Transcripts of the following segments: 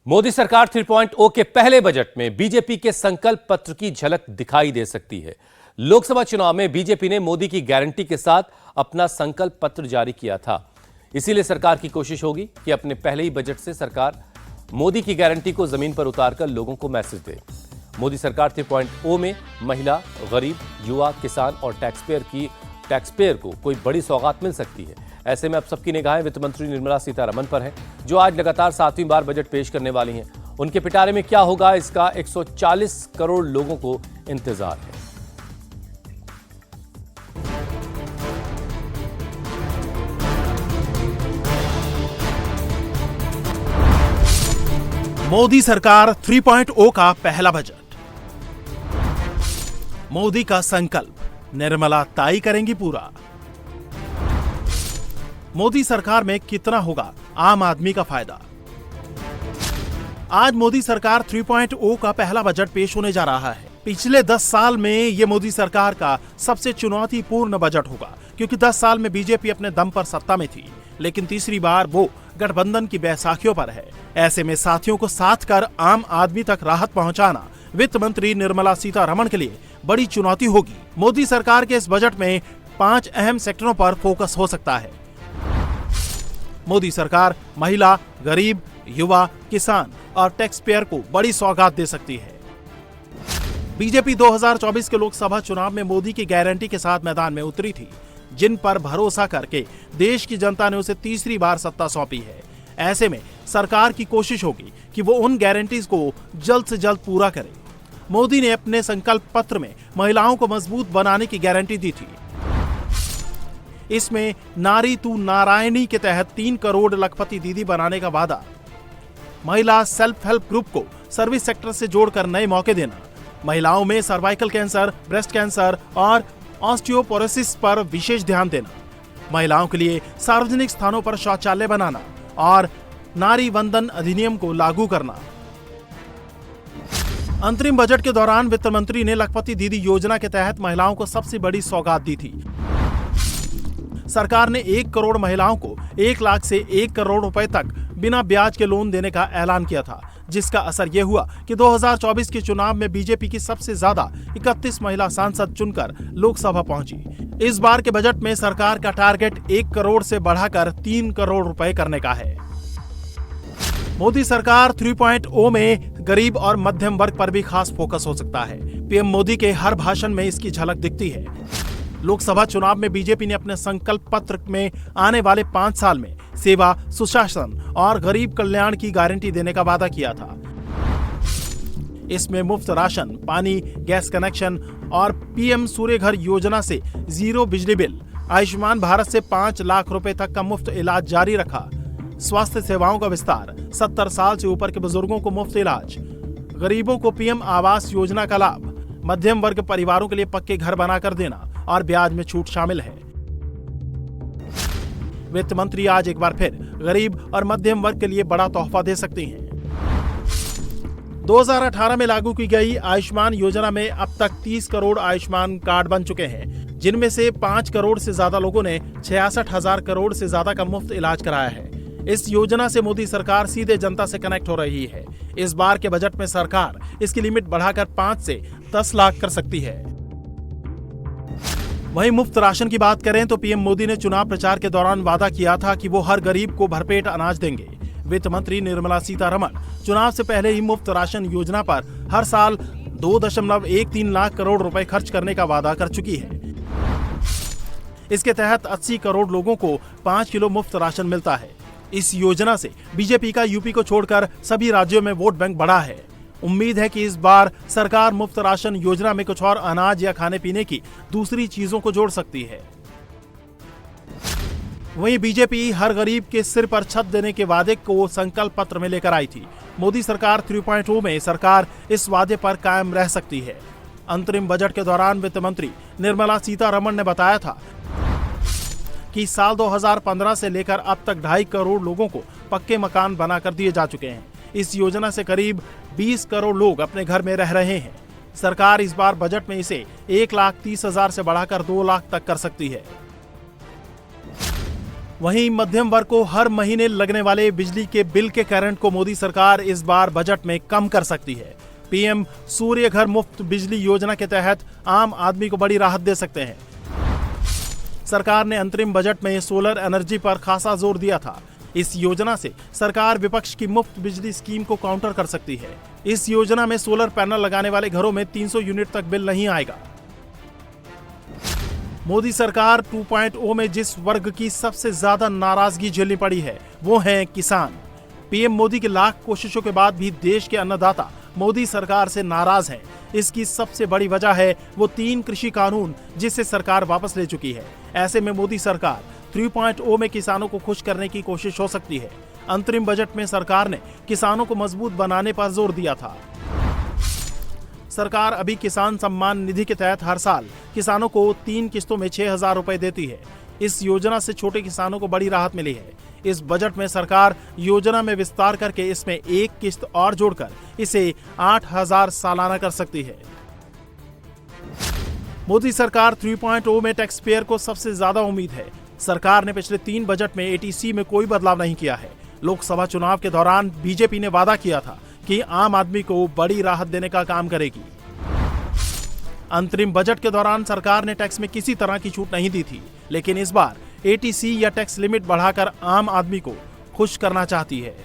मोदी सरकार 3.0 के पहले बजट में बीजेपी के संकल्प पत्र की झलक दिखाई दे सकती है। लोकसभा चुनाव में बीजेपी ने मोदी की गारंटी के साथ अपना संकल्प पत्र जारी किया था। इसीलिए सरकार की कोशिश होगी कि अपने पहले ही बजट से सरकार मोदी की गारंटी को जमीन पर उतारकर लोगों को मैसेज दे। मोदी सरकार 3.0 में महिला, गरीब, युवा, किसान और टैक्सपेयर को कोई बड़ी सौगात मिल सकती है। ऐसे में अब सबकी निगाहें वित्त मंत्री निर्मला सीतारमण पर हैं, जो आज लगातार 7वीं बार बजट पेश करने वाली हैं। उनके पिटारे में क्या होगा, इसका 140 करोड़ लोगों को इंतजार है। मोदी सरकार 3.0 का पहला बजट। मोदी का संकल्प, निर्मला ताई करेंगी पूरा। मोदी सरकार में कितना होगा आम आदमी का फायदा। आज मोदी सरकार 3.0 का पहला बजट पेश होने जा रहा है। पिछले 10 साल में यह मोदी सरकार का सबसे चुनौतीपूर्ण बजट होगा, क्योंकि 10 साल में बीजेपी अपने दम पर सत्ता में थी, लेकिन तीसरी बार वो गठबंधन की बैसाखियों पर है। ऐसे में साथियों को साथ कर आम आदमी तक राहत पहुंचाना वित्त मंत्री निर्मला सीतारमण के लिए बड़ी चुनौती होगी। मोदी सरकार के इस बजट में 5 अहम सेक्टरों पर फोकस हो सकता है। मोदी सरकार महिला, गरीब, युवा, किसान और टैक्स पेयर को बड़ी सौगात दे सकती है। बीजेपी 2024 के लोकसभा चुनाव में मोदी की गारंटी के साथ मैदान में उतरी थी, जिन पर भरोसा करके देश की जनता ने उसे तीसरी बार सत्ता सौंपी है। ऐसे में सरकार की कोशिश होगी कि वो उन गारंटीज को जल्द से जल्द पूरा करे। मोदी ने अपने संकल्प पत्र में महिलाओं को मजबूत बनाने की गारंटी दी थी। इसमें नारी तू नारायणी के तहत 3 करोड़ लखपति दीदी बनाने का वादा, महिला सेल्फ हेल्प ग्रुप को सर्विस सेक्टर से जोड़कर नए मौके देना, महिलाओं में सर्वाइकल कैंसर, ब्रेस्ट कैंसर और ऑस्टियोपोरोसिस पर विशेष ध्यान देना, महिलाओं के लिए सार्वजनिक स्थानों पर शौचालय बनाना और नारी वंदन अधिनियम को लागू करना। अंतरिम बजट के दौरान वित्त मंत्री ने लखपति दीदी योजना के तहत महिलाओं को सबसे बड़ी सौगात दी थी। सरकार ने 1 करोड़ महिलाओं को 1 लाख से 1 करोड़ रुपए तक बिना ब्याज के लोन देने का ऐलान किया था, जिसका असर यह हुआ कि 2024 के चुनाव में बीजेपी की सबसे ज्यादा 31 महिला सांसद चुनकर लोकसभा पहुंची। इस बार के बजट में सरकार का टारगेट 1 करोड़ से बढ़ाकर 3 करोड़ रुपए करने का है। मोदी सरकार 3.0 में गरीब और मध्यम वर्ग पर भी खास फोकस हो सकता है। पीएम मोदी के हर भाषण में इसकी झलक दिखती है। लोकसभा चुनाव में बीजेपी ने अपने संकल्प पत्र में आने वाले 5 साल में सेवा, सुशासन और गरीब कल्याण की गारंटी देने का वादा किया था। इसमें मुफ्त राशन, पानी, गैस कनेक्शन और पीएम सूर्य घर योजना से 0 बिजली बिल, आयुष्मान भारत से 5 लाख रुपए तक का मुफ्त इलाज जारी रखा, स्वास्थ्य सेवाओं का विस्तार, 70 साल से ऊपर के बुजुर्गों को मुफ्त इलाज, गरीबों को पीएम आवास योजना का लाभ, मध्यम वर्ग परिवारों के लिए पक्के घर बनाकर देना और ब्याज में छूट शामिल है। वित्त मंत्री आज एक बार फिर गरीब और मध्यम वर्ग के लिए बड़ा तोहफा दे सकती हैं। 2018 में लागू की गई आयुष्मान योजना में अब तक 30 करोड़ आयुष्मान कार्ड बन चुके हैं, जिनमें से 5 करोड़ से ज्यादा लोगों ने 66,000 करोड़ से ज्यादा का मुफ्त इलाज कराया है। इस योजना से मोदी सरकार सीधे जनता से कनेक्ट हो रही है। इस बार के बजट में सरकार इसकी लिमिट बढ़ाकर 5 से 10 लाख कर सकती है। वहीं मुफ्त राशन की बात करें तो पीएम मोदी ने चुनाव प्रचार के दौरान वादा किया था कि वो हर गरीब को भरपेट अनाज देंगे। वित्त मंत्री निर्मला सीतारमण चुनाव से पहले ही मुफ्त राशन योजना पर हर साल 2.13 लाख करोड़ रुपए खर्च करने का वादा कर चुकी है। इसके तहत 80 करोड़ लोगों को 5 किलो मुफ्त राशन मिलता है। इस योजना से बीजेपी का यूपी को छोड़कर सभी राज्यों में वोट बैंक बढ़ा है। उम्मीद है कि इस बार सरकार मुफ्त राशन योजना में कुछ और अनाज या खाने पीने की दूसरी चीजों को जोड़ सकती है। वहीं बीजेपी हर गरीब के सिर पर छत देने के वादे को संकल्प पत्र में लेकर आई थी। मोदी सरकार 3.0 में सरकार इस वादे पर कायम रह सकती है। अंतरिम बजट के दौरान वित्त मंत्री निर्मला सीतारमण ने बताया था कि साल 2015 से लेकर अब तक 2.5 करोड़ लोगों को पक्के मकान बनाकर दिए जा चुके हैं। इस योजना से करीब 20 करोड़ लोग अपने घर में रह रहे हैं। सरकार इस बार बजट में इसे 1,30,000 से बढ़ाकर 2 लाख तक कर सकती है। वहीं मध्यम वर्ग को हर महीने लगने वाले बिजली के बिल के करंट को मोदी सरकार इस बार बजट में कम कर सकती है। पीएम सूर्य घर मुफ्त बिजली योजना के तहत आम आदमी को बड़ी राहत दे सकते हैं। सरकार ने अंतरिम बजट में सोलर एनर्जी पर खासा जोर दिया था। इस योजना से सरकार विपक्ष की मुफ्त बिजली स्कीम को काउंटर कर सकती है। इस योजना में सोलर पैनल लगाने वाले घरों में 300 यूनिट तक बिल नहीं आएगा। मोदी सरकार 2.0 में जिस वर्ग की सबसे ज्यादा नाराजगी झेलनी पड़ी है वो है किसान। पीएम मोदी की लाख कोशिशों के बाद भी देश के अन्नदाता मोदी सरकार से नाराज हैं। इसकी सबसे बड़ी वजह है वो 3 कृषि कानून जिसे सरकार वापस ले चुकी है। ऐसे में मोदी सरकार 3.0 में किसानों को खुश करने की कोशिश हो सकती है। अंतरिम बजट में सरकार ने किसानों को मजबूत बनाने पर जोर दिया था। सरकार अभी किसान सम्मान निधि के तहत हर साल किसानों को 3 किस्तों में 6,000 रुपए देती है। इस योजना से छोटे किसानों को बड़ी राहत मिली है। इस बजट में सरकार योजना में विस्तार करके इसमें एक किस्त और जोड़कर इसे 8,000 सालाना कर सकती है। मोदी सरकार 3.0 में टैक्स पेयर को सबसे ज्यादा उम्मीद है। सरकार ने पिछले 3 बजट में एटीसी में कोई बदलाव नहीं किया है। लोकसभा चुनाव के दौरान बीजेपी ने वादा किया था कि आम आदमी को बड़ी राहत देने का काम करेगी। अंतरिम बजट के दौरान सरकार ने टैक्स में किसी तरह की छूट नहीं दी थी, लेकिन इस बार एटीसी या टैक्स लिमिट बढ़ाकर आम आदमी को खुश करना चाहती है।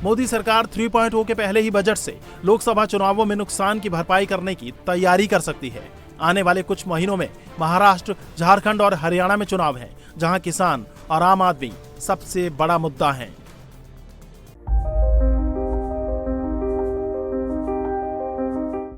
मोदी सरकार 3.0 के पहले ही बजट से लोकसभा चुनावों में नुकसान की भरपाई करने की तैयारी कर सकती है। आने वाले कुछ महीनों में महाराष्ट्र, झारखंड और हरियाणा में चुनाव हैं, जहां किसान और आम आदमी सबसे बड़ा मुद्दा हैं।